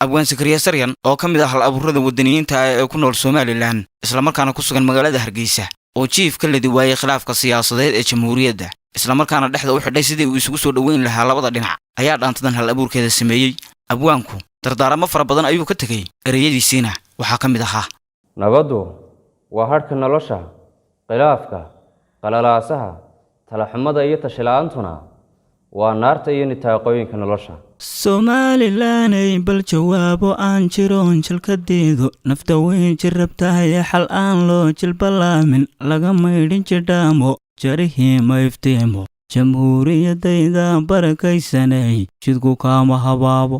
abwaan Sakariya Saryan oo ka mid ah hal abuurada wadaniyiinta ee ku nool Soomaaliland isla markaana ku sugan magaalada Hargeysa oo chief ka ladi waayay khilaafka siyaasadeed ee jamhuuriyadda isla markaana dhexda u xidhay sidii uu isugu soo dhaweyn lahaa labada dhinac ayaa dhaantadan hal abuurkeeda sameeyay abwaanku dardaaramo fara badan ayuu ka tagay ereyadiisina waxa ka mid ahaa nabadu waa harka nolosha khilaafka qalalaasaha talaxumada iyo tashilaantuna waa naarta iyo nitaaqooyinka nolosha Somaliland ay bal jawaabo aan jiroon jalkadeedu nafta weyn jirabtahay xal aan loo jilbalaamin laga maydhin jidhaamo jarihii mayfteemo jamhuuriyadayda barakaysanay jidku kaama habaabo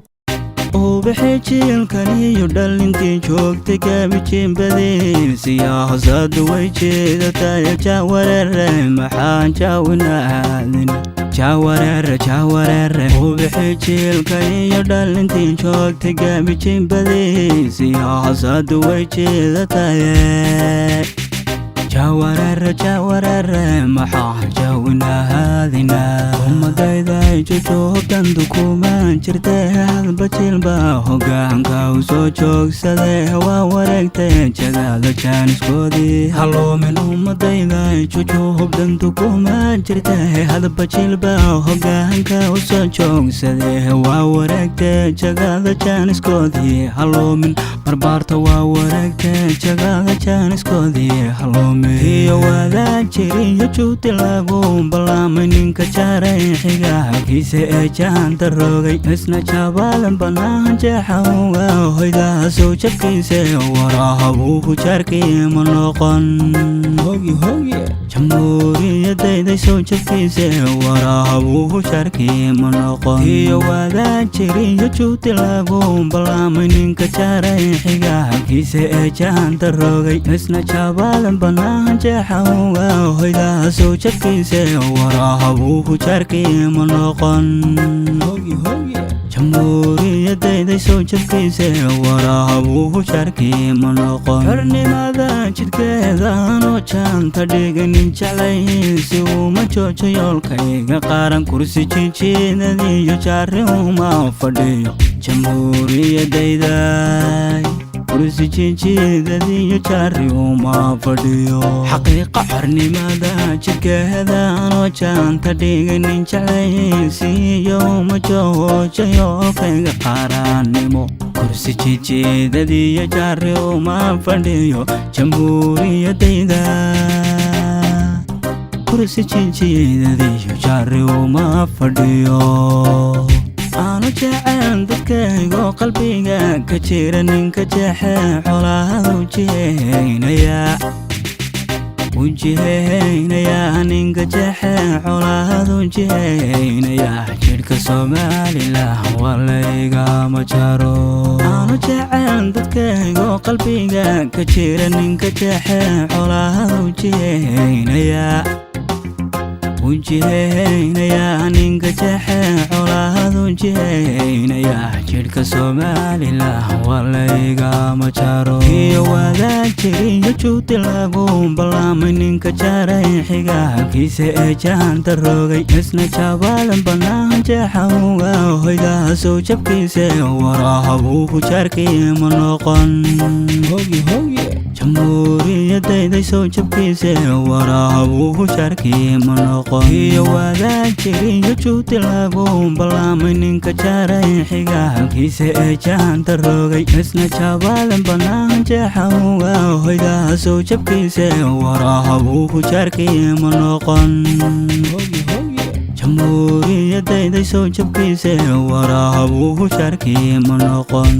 ubaxay jiilkaniyo dhalintii joogtay gaabijinbadeen siyaasadu way jeedatay jaawareere maxaan jaawinaadin jaawareere ubaxay jiilkaniyo dhalintii joogtay gaabijinbadeen siyaasadu way jeedatay jaawareere maxaan jaawinaadina ummadayda joogtan dukumaan jirtay halba jilba hoggaanka u soo joogsaday waa wareegtay jagada jaaniskoodii haloomin ummadayda joogtan dukumaan jirtay halba jilba hoggaanka u soo joogsaday waa wareegtay jagada jaaniskoodii haloomin barbaarta waa wareegtay jagada jaaniskoodii haloomin iyo wada jiriyo juuti lagu balaamay ninka jaaray xigaagkiisa ee jaanta rogay isna jabaalan banaan jeexawga hoydaasoo jabkiisa warahabuuhu jaarkii ma noqon jamhuuriyadayday soo jabkiisa warahabuuhu jaarkii ma noqon iyo wada jiriyo juuti lagu balaamay ninka jaaray xigaagkiisa ee jaanta rogay isna jabaalan banaan jeexawga hoydaasoo jabkiisa warahabuuhu jaarkii ma noqon jamhuuriyadayday soo jabkiisa warahabuuhu jaarkii ma noqon xornimada jidhkeeda anoo jaanta dhiganin jeclaysi uma joojo yoolkayga qaaran kursi jijiidadiyo jaari uma fadhiyo jamhuuriyadayday kursi jijiidadiyo jaari uma fadhiyo xaqiiqa xornimada jidhkeeda anoo jaanta dhiganin jeclaysiiyo uma joojo yoolkayga qaranimo kursi jijiidadiyo jaari uma fadhiyo jamhuuriyadayda kursi jijiidadiyo jaari uma fadhiyo aanu jecel dadkaygoo qalbiga ka jira ninka jeexe xolaahadu ujiheynaya ninka jeexe xolaahadu jiheynaya jidhka Somaliland walaygama jaro aanu jecel dadkaygoo qalbiga ka jira ninka jeexe xolaahadu jiheynaya ujiheynaya ninka jeexe xolaahadu jiheynaya jidhka Somaliland walaygama jaro iyo wada jiriyo juuti lagu balaamay ninka jaaray xigaagkiisa ee jaanta rogay isna jabaalan banaan jeexawga hoydaasoo jabkiisa warahabuuhu jaarkii ma noqon jamhuuriyadayday soo jabkiisa warahabuuhu jaarkii ma noqon iyo wada jiriyo juuti lagu balaamay ninka jaaray xigaagkiisa ee jaanta rogay isna jabaalan banaan jeexawga hoydaasoo jabkiisa warahabuuhu jaarkii ma noqon jamhuuriyadayday soo jabkiisa warahabuuhu jaarkii ma noqon